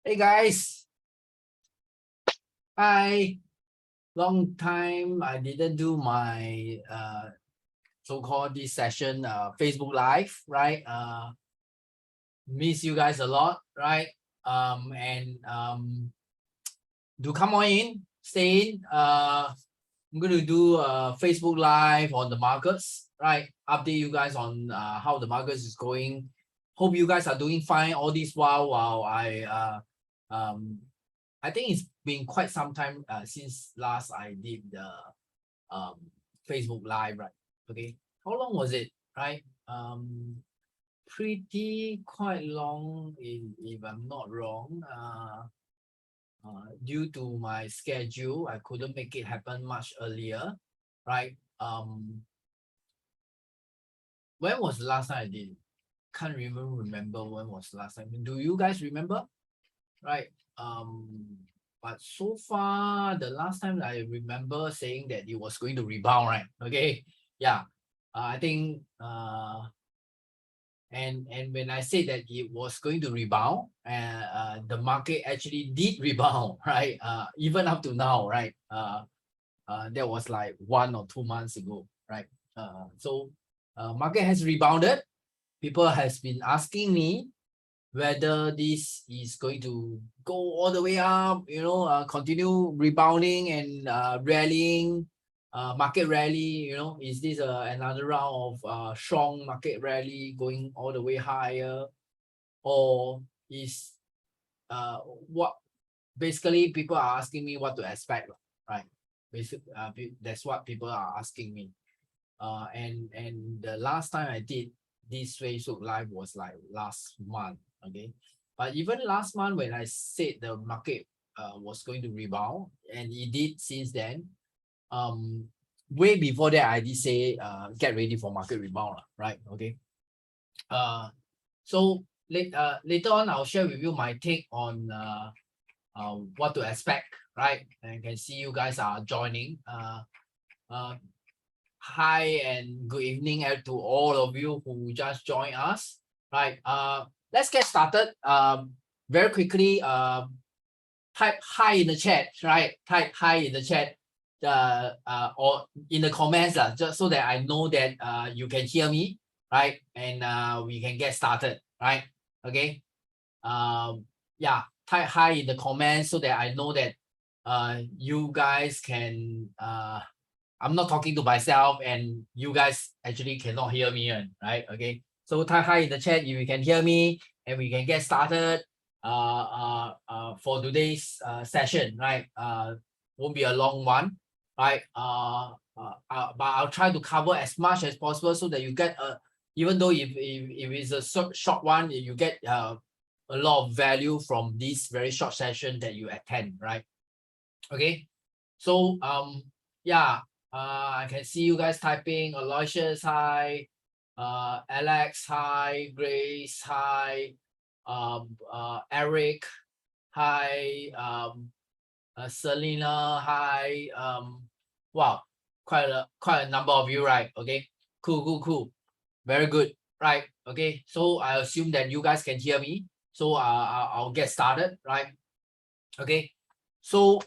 Hey guys, hi. Long time I didn't do my so-called this session Facebook Live, right? Miss you guys a lot, right? Do come on in, stay in. I'm going to do a Facebook Live on the markets, right? Update you guys on how the markets is going. Hope you guys are doing fine all this while I think it's been quite some time since last I did the um, Facebook Live, right? Okay, how long was it, right? Pretty quite long, if I'm not wrong. Due to my schedule, I couldn't make it happen much earlier, right? When was the last time I did? Can't even remember when was the last time. Do you guys remember? Right. But so far, the last time I remember saying that it was going to rebound, right? Okay. Yeah. I think and when I said that it was going to rebound, the market actually did rebound, right? Even up to now, right? That was like 1 or 2 months ago, right? Market has rebounded. People has been asking me whether this is going to go all the way up, continue rebounding and rallying, market rally, is this another round of strong market rally going all the way higher, or is what basically people are asking me what to expect, right? Basically, that's what people are asking me. And the last time I did this Facebook Live was like last month, okay? But even last month when I said the market was going to rebound, and it did since then, way before that I did say get ready for market rebound, right? Okay. So later on I'll share with you my take on what to expect, right? And I can see you guys are joining. Hi and good evening to all of you who just joined us. Right. Let's get started. Very quickly. Type hi in the chat. Right. Type hi in the chat. Or in the comments. Just so that I know that you can hear me. Right. And we can get started. Right. Okay. Yeah. Type hi in the comments so that I know that you guys can I'm not talking to myself and you guys actually cannot hear me, right? Okay. So type hi in the chat if you can hear me and we can get started for today's session, right? Won't be a long one, right? But I'll try to cover as much as possible so that you get even though if it's a short one, you get a lot of value from this very short session that you attend, right? Okay. So yeah, I can see you guys typing. Aloysius, hi. Alex, hi. Grace, hi. Eric, hi. Selena, hi. Wow, quite a number of you, right? Okay, cool. Very good, right? Okay, so I assume that you guys can hear me. So I'll get started, right? Okay, so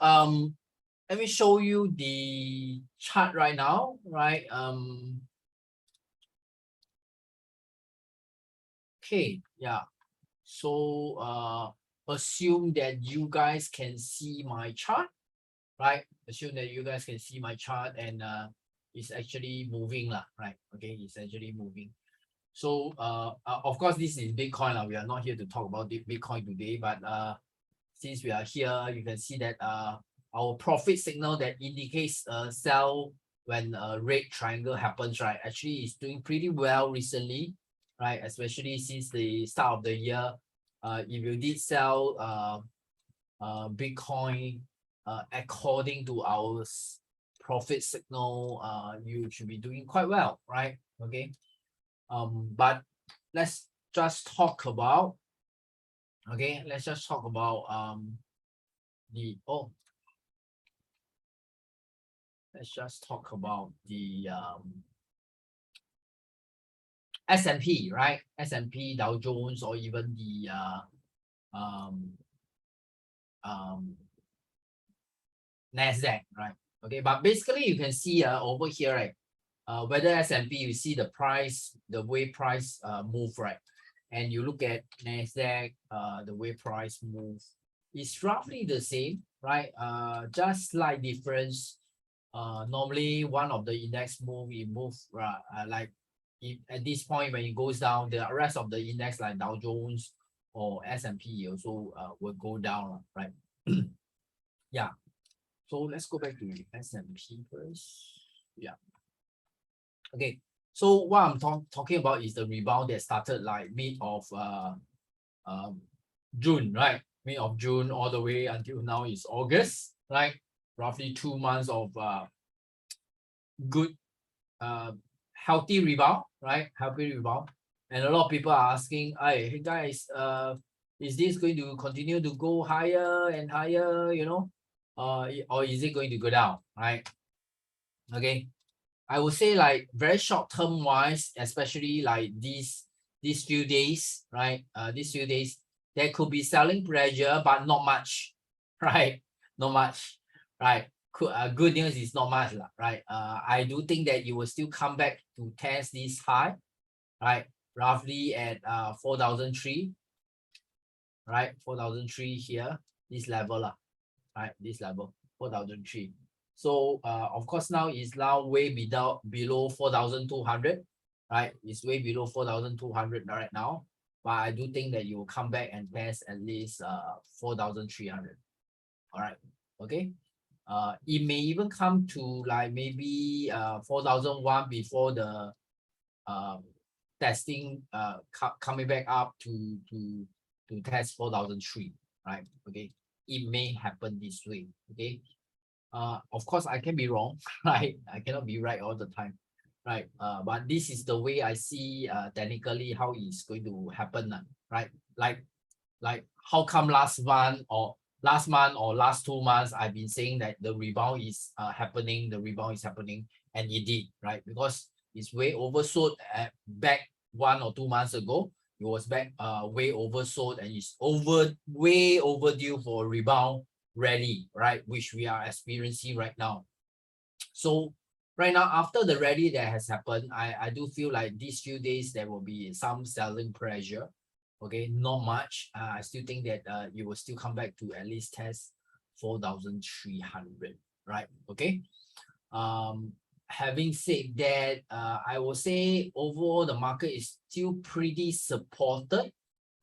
let me show you the chart right now, right? Okay, yeah. So assume that you guys can see my chart, right? Assume that you guys can see my chart and it's actually moving, right? Okay, it's actually moving. So of course, this is Bitcoin. We are not here to talk about Bitcoin today, but since we are here, you can see that our profit signal that indicates sell when a red triangle happens, right? Actually, is doing pretty well recently, right? Especially since the start of the year. If you did sell Bitcoin according to our profit signal, you should be doing quite well, right? Okay. But let's just talk about let's just talk about let's just talk about the S&P, right? S&P, Dow Jones, or even the NASDAQ, right? Okay, but basically you can see over here, right? Whether S&P, you see the price, the way price move, right? And you look at NASDAQ, the way price move is roughly the same, right? Just slight difference. Normally one of the index move, it moves like if at this point when it goes down, the rest of the index like Dow Jones or S&P also will go down, right? Yeah. So let's go back to S&P first. Yeah. Okay. So what I'm talking about is the rebound that started like mid of June, right? Mid of June all the way until now is August, right? Roughly 2 months of good healthy rebound, right? Healthy rebound. And a lot of people are asking, hey guys, is this going to continue to go higher and higher, you know? Or is it going to go down, right? Okay. I would say like very short term wise, especially like these few days, right? These few days, there could be selling pressure, but not much, right? Not much, right? Good news is not much, right? I do think that you will still come back to test this high, right? Roughly at 4,003, right? 4,003 here, this level, right? This level, 4,003. So of course now is now way below 4,200, right? It's way below 4,200 right now. But I do think that you will come back and test at least 4,300. All right. Okay. It may even come to like maybe 4,001 before the testing coming back up to test 4,003, right? Okay. It may happen this way. Okay. Of course I can be wrong, right? I cannot be right all the time, right? But this is the way I see technically how it's going to happen, right? Like how come last month or last 2 months I've been saying that the rebound is happening, and it did, right? Because it's way oversold back 1 or 2 months ago. It was back way oversold and it's way overdue for a rebound rally, right? Which we are experiencing right now. So right now, after the rally that has happened, I do feel like these few days there will be some selling pressure. Okay, not much. I still think that you will still come back to at least test 4,300, right? Okay. Having said that, I will say overall the market is still pretty supported,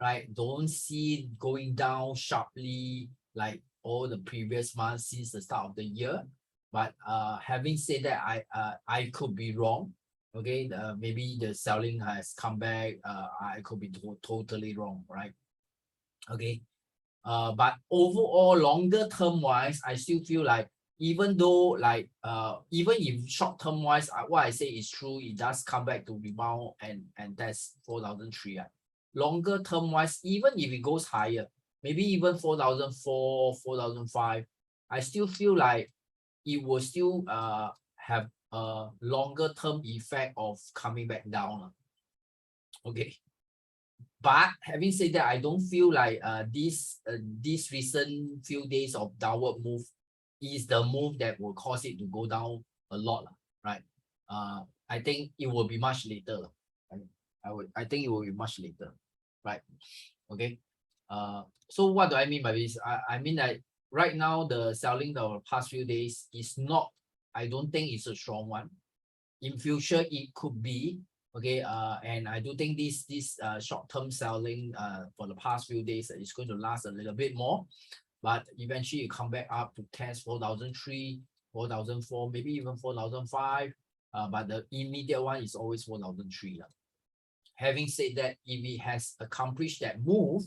right? Don't see it going down sharply like all the previous months since the start of the year. But having said that, I could be wrong. Okay, maybe the selling has come back. I could be totally wrong, right? Okay. But overall, longer term wise, I still feel like even though like even if short term wise, what I say is true, it does come back to rebound and that's 4,003. Longer term wise, even if it goes higher, maybe even 4,004, 4,005, I still feel like it will still have a longer term effect of coming back down. Okay. But having said that, I don't feel like this recent few days of downward move is the move that will cause it to go down a lot, right? I think it will be much later. I think it will be much later, right? Okay. So what do I mean by this? I mean that right now the selling the past few days is not. I don't think it's a strong one. In future, it could be. Okay, and I do think this short-term selling for the past few days is going to last a little bit more, but eventually you come back up to test 4,003, 4,004, maybe even 4,005. But the immediate one is always 4,003. Having said that, if it has accomplished that move,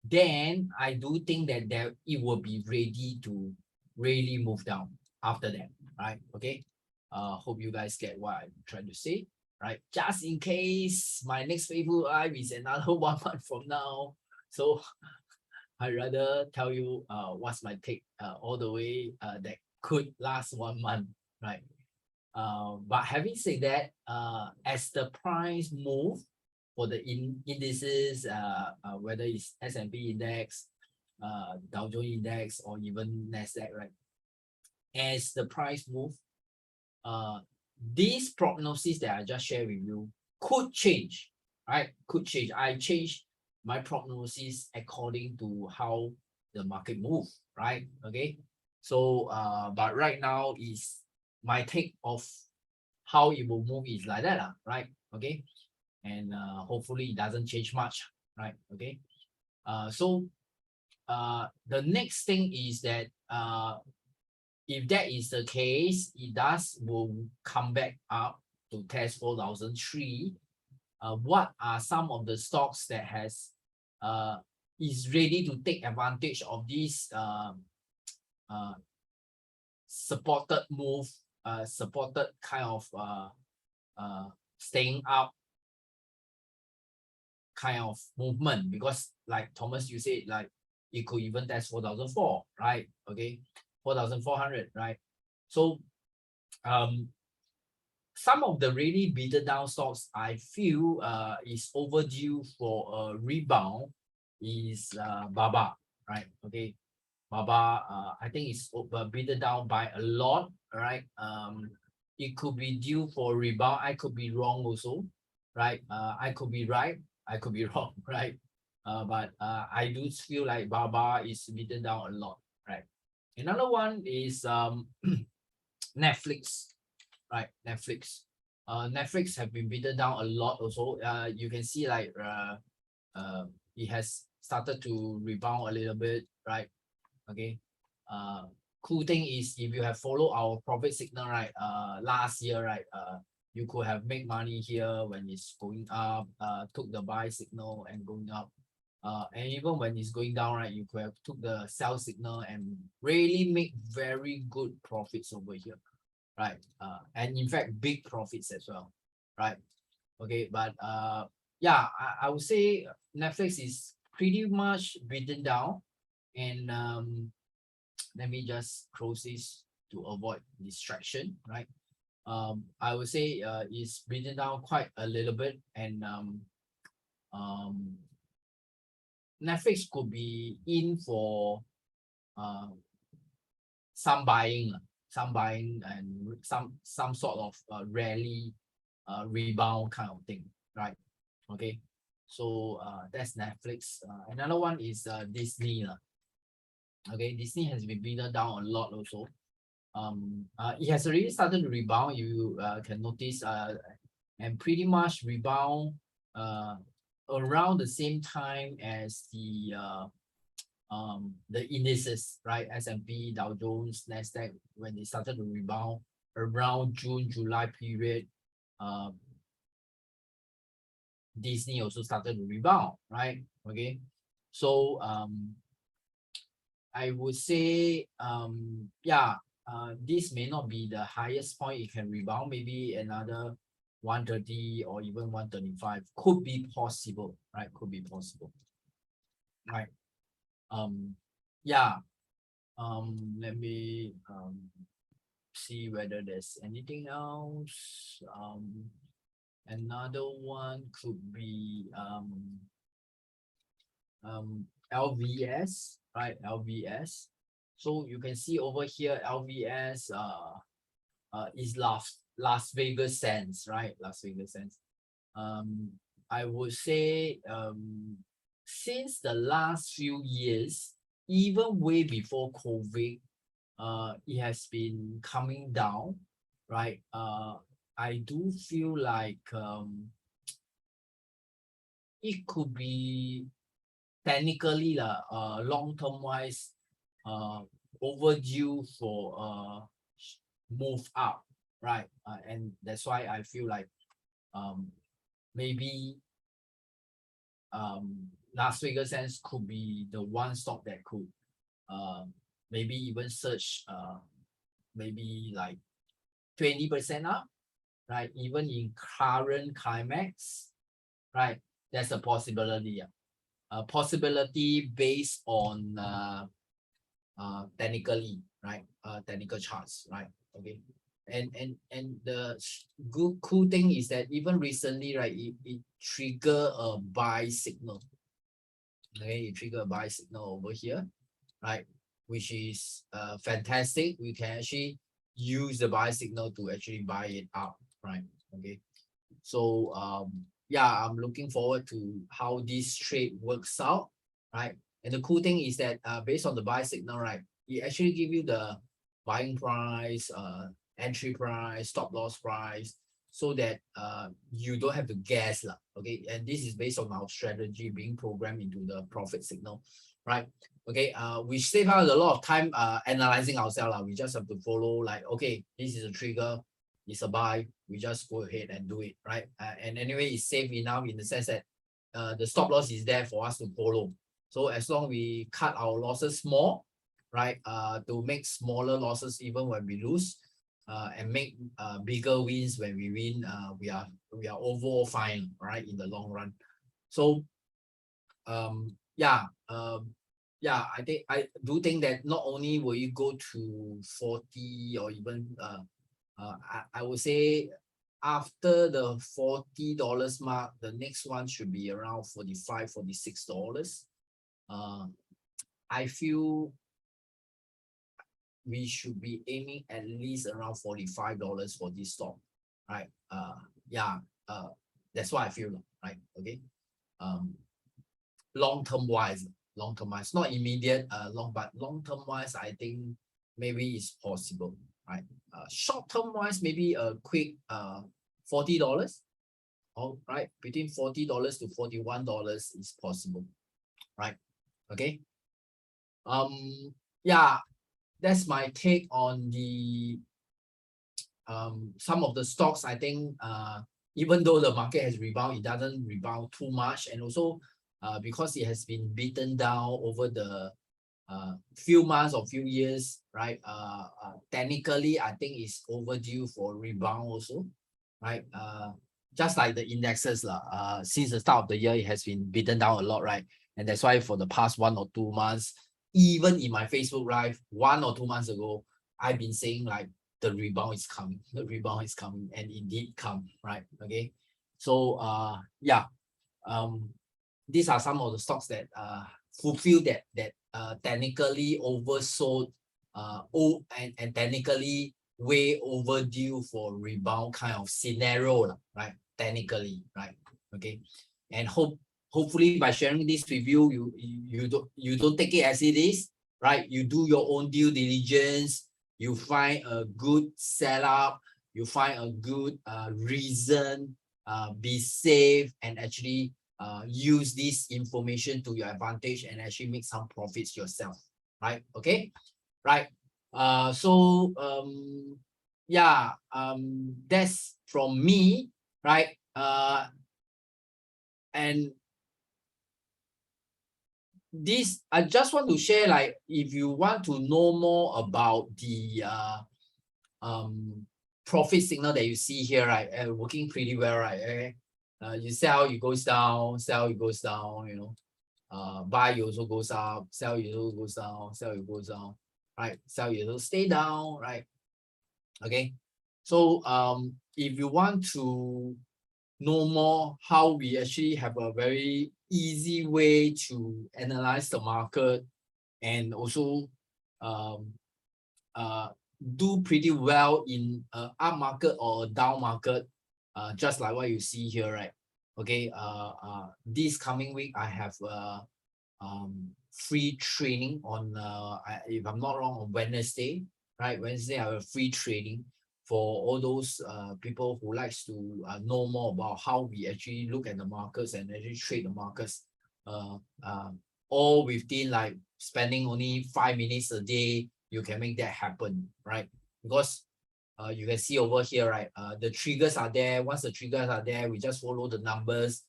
then I do think that it will be ready to really move down after that, right? Okay. Hope you guys get what I'm trying to say, right? Just in case my next Facebook Live is another 1 month from now, so I'd rather tell you what's my take all the way that could last 1 month, right? But having said that, as the price move for the indices, whether it's S&P index Dow Jones Index or even Nasdaq, right? As the price move, these prognosis that I just shared with you could change, right? Could change. I change my prognosis according to how the market move, right? Okay. So but right now is my take of how it will move is like that, right? Okay. And hopefully it doesn't change much, right? Okay. So the next thing is that if that is the case, it will come back up to test 4,003. What are some of the stocks that is ready to take advantage of this uh, supported move, supported kind of staying up kind of movement? Because like Thomas, you said, like it could even test 4,004, right? Okay, 4,400, right? So some of the really beaten down stocks I feel is overdue for a rebound is Baba, right? Okay, Baba, I think it's beaten down by a lot, right? It could be due for rebound. I could be wrong also, right? I could be right. I could be wrong, right? But I do feel like Baba is beaten down a lot, right? Another one is Netflix, right? Netflix have been beaten down a lot also. You can see like it has started to rebound a little bit, right? Okay. Cool thing is if you have followed our profit signal, right? Last year, right? You could have made money here when it's going up. Took the buy signal and going up. And even when it's going down, right? You could have took the sell signal and really make very good profits over here, right? And in fact, big profits as well, right? Okay, but yeah, I would say Netflix is pretty much beaten down, and let me just close this to avoid distraction, right? I would say it's beaten down quite a little bit, and um, Netflix could be in for uh, some buying, and some sort of rally, rebound kind of thing, right? Okay, so that's Netflix. Another one is Disney. Okay, Disney has been beaten down a lot also. It has already started to rebound. You can notice and pretty much rebound around the same time as the indices, right? S&P, Dow Jones, Nasdaq, when they started to rebound around June, July period. Disney also started to rebound, right? Okay, so I would say yeah, this may not be the highest point it can rebound. Maybe another 130 or even 135 could be possible, right? Could be possible, right? Yeah. Let me see whether there's anything else. Another one could be LVS, right? LVS. So you can see over here, LVS is Las Vegas Sands, right? Las Vegas Sands. I would say since the last few years, even way before COVID, it has been coming down, right? I do feel like it could be technically long-term wise overdue for move up, right? And that's why I feel like maybe Las Vegas Sands could be the one stock that could maybe even search maybe like 20% up, right? Even in current climax, right? That's a possibility. A possibility based on technically, right? Technical charts, right? Okay. And the good cool thing is that even recently, right, it trigger a buy signal. Okay, you trigger a buy signal over here, right? Which is fantastic. We can actually use the buy signal to actually buy it up, right? Okay. So yeah, I'm looking forward to how this trade works out, right? And the cool thing is that based on the buy signal, right, it actually give you the buying price, entry price, stop loss price, so that you don't have to guess lah. Okay, and this is based on our strategy being programmed into the profit signal, right? Okay, we save out a lot of time analyzing ourselves lah. We just have to follow like, okay, this is a trigger, it's a buy, we just go ahead and do it, right? And anyway, it's safe enough in the sense that the stop loss is there for us to follow. So as long we cut our losses small, right, to make smaller losses even when we lose, and make bigger wins when we win, we are overall fine, right, in the long run. So yeah, I do think that not only will you go to 40 or even I would say after the $40 mark, the next one should be around $45, $46. I feel we should be aiming at least around $45 for this stock, right? Yeah, that's what I feel, right? Okay. Long-term wise, not immediate, but long-term wise, I think maybe it's possible, right? Short-term wise, maybe a quick $40, all right, between $40 to $41 is possible, right? Okay. Yeah, that's my take on the some of the stocks. I think even though the market has rebound, it doesn't rebound too much, and also because it has been beaten down over the few months or few years, right? Technically, I think it's overdue for rebound also, right? Just like the indexes lah. Since the start of the year, it has been beaten down a lot, right? And that's why for the past 1 or 2 months, even in my Facebook Live 1 or 2 months ago, I've been saying like the rebound is coming, and it did come, right? Okay, so yeah, these are some of the stocks that fulfill that technically oversold, and technically way overdue for rebound kind of scenario, right? Technically, right? Okay, and hopefully by sharing this with you, you don't take it as it is, right? You do your own due diligence. You find a good setup. You find a good reason. Be safe and actually use this information to your advantage and actually make some profits yourself, right? Okay, right. So yeah, that's from me, right? And this, I just want to share, like, if you want to know more about the profit signal that you see here, right, working pretty well, right? Okay? You sell, it goes down, sell, it goes down, you know. Buy, it also goes up, sell, it also goes down, sell, it goes down, right? Sell, it also stay down, right? Okay. So if you want to know more how we actually have a very easy way to analyze the market and also do pretty well in an up market or a down market, just like what you see here, right? Okay, this coming week I have free training on if I'm not wrong, on Wednesday, right? Wednesday I have a free training for all those people who likes to know more about how we actually look at the markets and actually trade the markets, all within like spending only 5 minutes a day. You can make that happen, right? Because you can see over here, right? The triggers are there. Once the triggers are there, we just follow the numbers,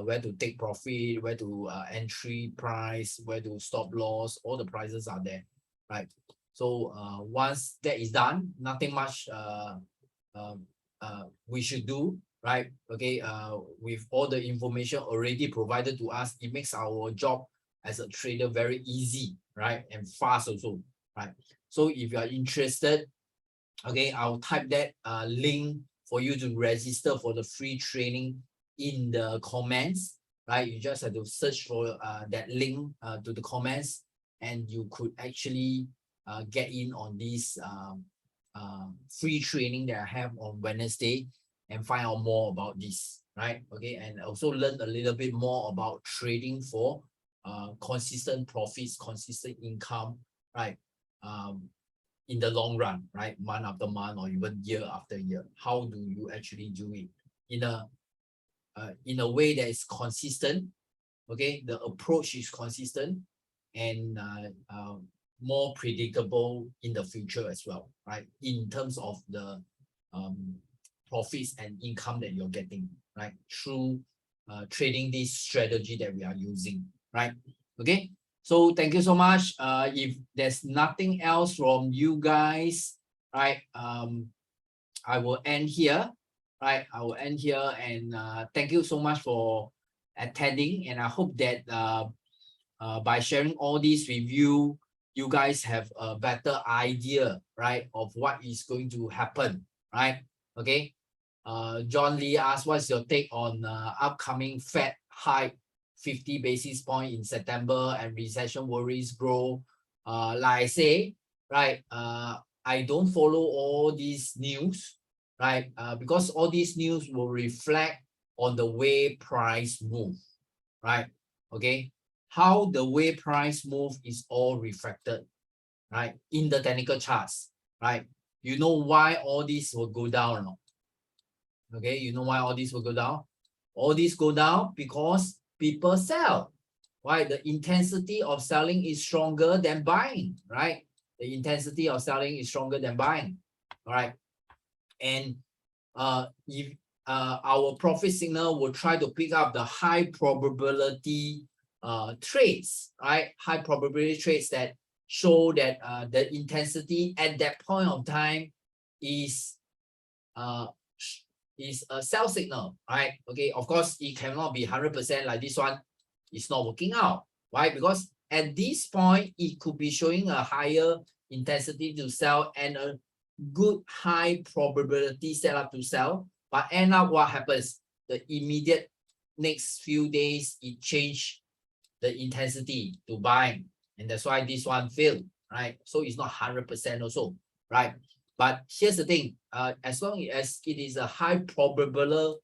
where to take profit, where to entry price, where to stop loss. All the prices are there, right? So once that is done, nothing much we should do, right? Okay, with all the information already provided to us, it makes our job as a trader very easy, right? And fast also, right? So if you are interested, okay, I'll type that link for you to register for the free training in the comments, right? You just have to search for that link to the comments, and you could actually get in on this free training that I have on Wednesday and find out more about this, right? Okay, and also learn a little bit more about trading for consistent profits, consistent income, right? In the long run, right? Month after month or even year after year. How do you actually do it in a way that is consistent? Okay, the approach is consistent and more predictable in the future as well, right? In terms of the profits and income that you're getting, right? Through trading this strategy that we are using, right? Okay, so thank you so much. If there's nothing else from you guys, right? I will end here, right? I will end here, and thank you so much for attending, and I hope that by sharing all this with you, you guys have a better idea, right, of what is going to happen, right? Okay. John Lee asked, what's your take on upcoming Fed hike 50 basis point in September and recession worries grow? Like I say, right, I don't follow all these news, right? Because all these news will reflect on the way price move, right? Okay, how the way price move is all reflected, right, in the technical charts, right? You know why all this will go down or not? Okay, you know why all this will go down? All this go down because people sell, right? The intensity of selling is stronger than buying, right? The intensity of selling is stronger than buying, all right? And if our profit signal will try to pick up the high probability trades, right? High probability trades that show that the intensity at that point of time is a sell signal, right? Okay, of course, it cannot be 100% like this one. It's not working out, right? Because at this point, it could be showing a higher intensity to sell and a good high probability setup to sell, but end up what happens? The immediate next few days, it changed the intensity to buying, and that's why this one failed, right? So it's not 100% also, right? But here's the thing, as long as it is a high probability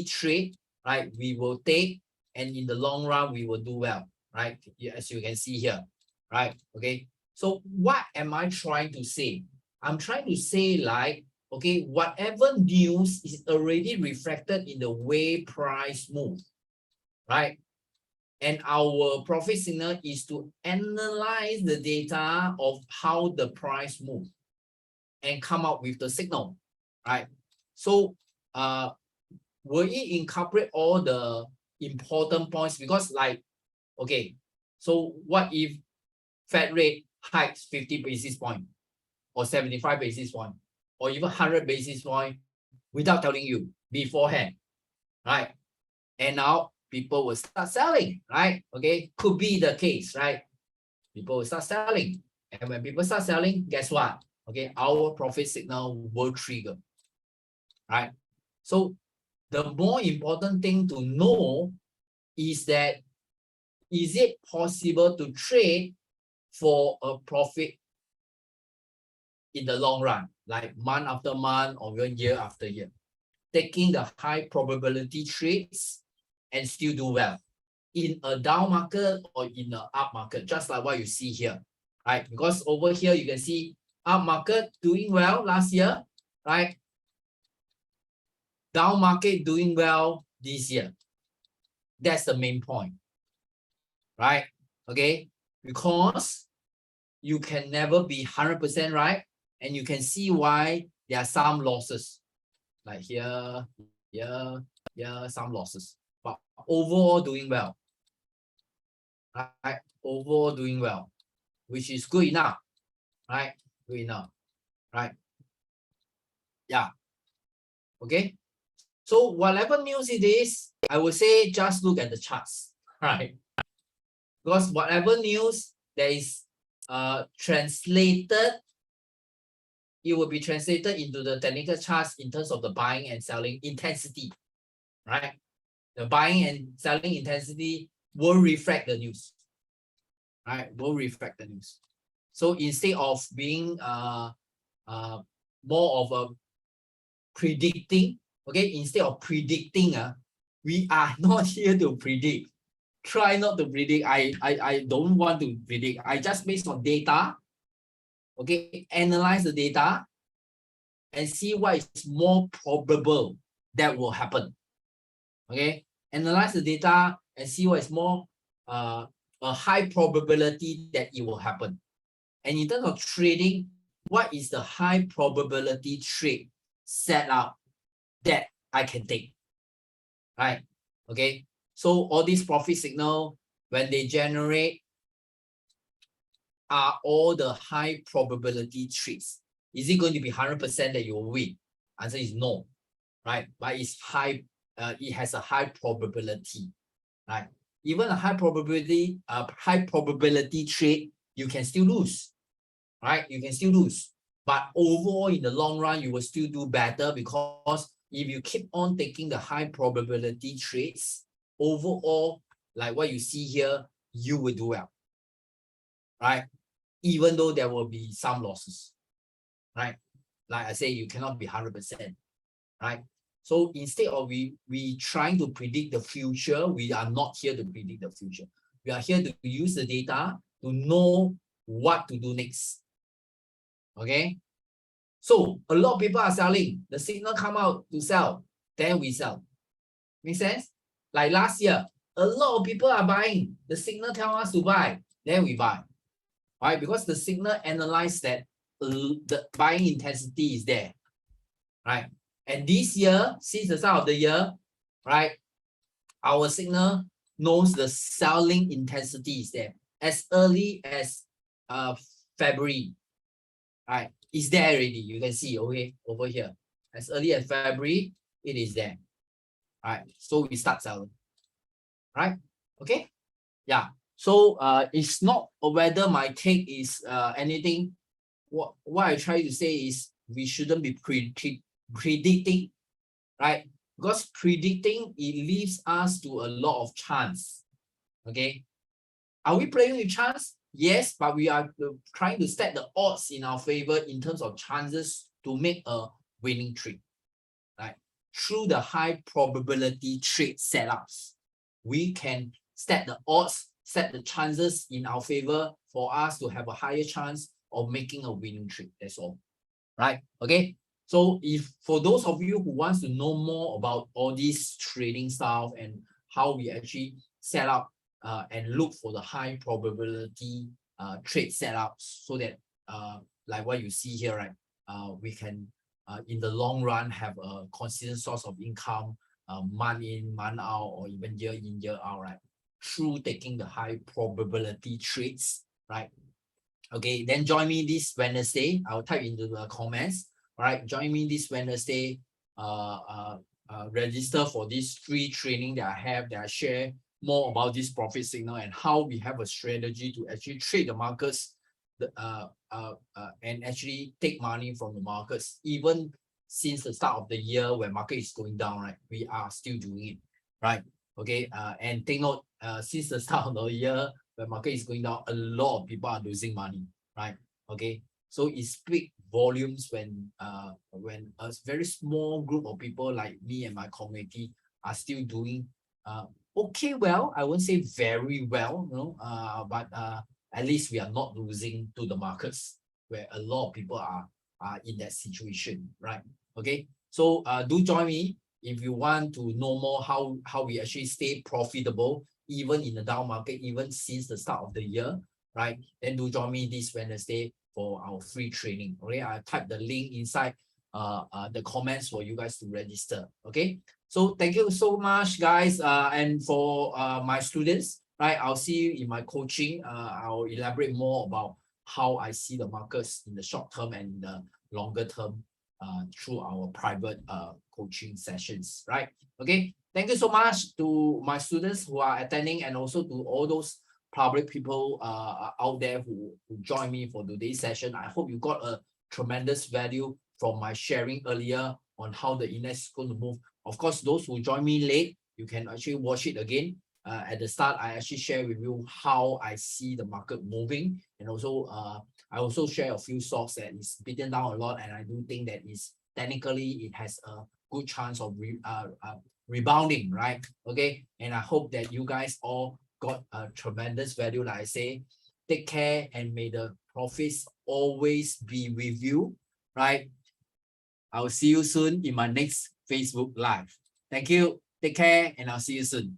trade, right, we will take, and in the long run we will do well, right? As you can see here, right? Okay, so what am I trying to say? I'm trying to say, like, okay, whatever news is already reflected in the way price move, right? And our profit signal is to analyze the data of how the price move and come up with the signal, right? So will it incorporate all the important points? Because, like, okay, so what if Fed rate hikes 50 basis point or 75 basis point or even 100 basis point without telling you beforehand, right? And now people will start selling, right? Okay, could be the case, right? People will start selling. And when people start selling, guess what? Okay, our profit signal will trigger, right? So the more important thing to know is that, is it possible to trade for a profit in the long run, like month after month or even year after year, taking the high probability trades and still do well in a down market or in an up market, just like what you see here, right? Because over here you can see up market doing well last year, right? Down market doing well this year. That's the main point, right? Okay, because you can never be 100% right, and you can see why there are some losses, like here, some losses, but overall doing well, right? Overall doing well, which is good enough, right? Good enough, right? Yeah. Okay. So whatever news it is, I would say just look at the charts, right? Because whatever news that is translated, it will be translated into the technical charts in terms of the buying and selling intensity, right? The buying and selling intensity will reflect the news, right? Will reflect the news. So instead of being more of a predicting, okay, instead of predicting, we are not here to predict. Try not to predict. I don't want to predict. I just based on data, okay, analyze the data and see what is more probable that will happen. Okay, analyze the data and see what is more a high probability that it will happen. And in terms of trading, what is the high probability trade setup that I can take, right? Okay, so all these profit signal, when they generate, are all the high probability trades. Is it going to be 100% that you will win? Answer is no, right? But it's high, it has a high probability, right? Even a high probability trade, you can still lose, right? You can still lose. But overall, in the long run, you will still do better, because if you keep on taking the high probability trades, overall, like what you see here, you will do well, right? Even though there will be some losses, right? Like I say, you cannot be 100%, right? So instead of we trying to predict the future, we are not here to predict the future. We are here to use the data to know what to do next. Okay, so a lot of people are selling. The signal come out to sell, then we sell. Make sense? Like last year, a lot of people are buying. The signal tell us to buy, then we buy. Right? Because the signal analyze that the buying intensity is there. Right? And this year, since the start of the year, right, our signal knows the selling intensity is there as early as February. Right? It's there already. You can see, okay, over here. As early as February, it is there. Right? So we start selling. Right? Okay? Yeah. So it's not whether my take is anything. What I try to say is we shouldn't be predicting, right? Because predicting, it leaves us to a lot of chance. Okay. Are we playing with chance? Yes, but we are trying to set the odds in our favor in terms of chances to make a winning trade. Right? Through the high probability trade setups, we can set the odds, set the chances in our favor for us to have a higher chance of making a winning trade. That's all. Right? Okay. So if for those of you who wants to know more about all these trading stuff and how we actually set up and look for the high probability trade setups, so that like what you see here, right? We can in the long run have a consistent source of income, month in, month out, or even year in, year out, right? Through taking the high probability trades, right? Okay, then join me this Wednesday. I'll type into the comments. All right, join me this Wednesday. Register for this free training that I have, that I share more about this profit signal and how we have a strategy to actually trade the markets, and actually take money from the markets. Even since the start of the year, when market is going down, right, we are still doing it, right? Okay, and take note, since the start of the year, when market is going down, a lot of people are losing money, right? Okay, so it speaks volumes when a very small group of people like me and my community are still doing okay well. I won't say very well, you know, but at least we are not losing to the markets, where a lot of people are in that situation, right? Okay, so do join me if you want to know more how we actually stay profitable even in the down market, even since the start of the year, right? Then do join me this Wednesday for our free training. Okay, I type the link inside the comments for you guys to register. Okay, so thank you so much, guys, and for my students, right? I'll see you in my coaching. I'll elaborate more about how I see the markets in the short term and the longer term through our private coaching sessions, right? Okay, thank you so much to my students who are attending, and also to all those public people out there who joined me for today's session. I hope you got a tremendous value from my sharing earlier on how the index is going to move. Of course, those who join me late, you can actually watch it again. At the start, I actually share with you how I see the market moving, and also I also share a few stocks that is beaten down a lot, and I do think that is technically it has a good chance of rebounding, right? Okay, and I hope that you guys all got a tremendous value. Like I say, take care and may the profits always be with you, right? I'll see you soon in my next Facebook Live. Thank you. Take care, and I'll see you soon.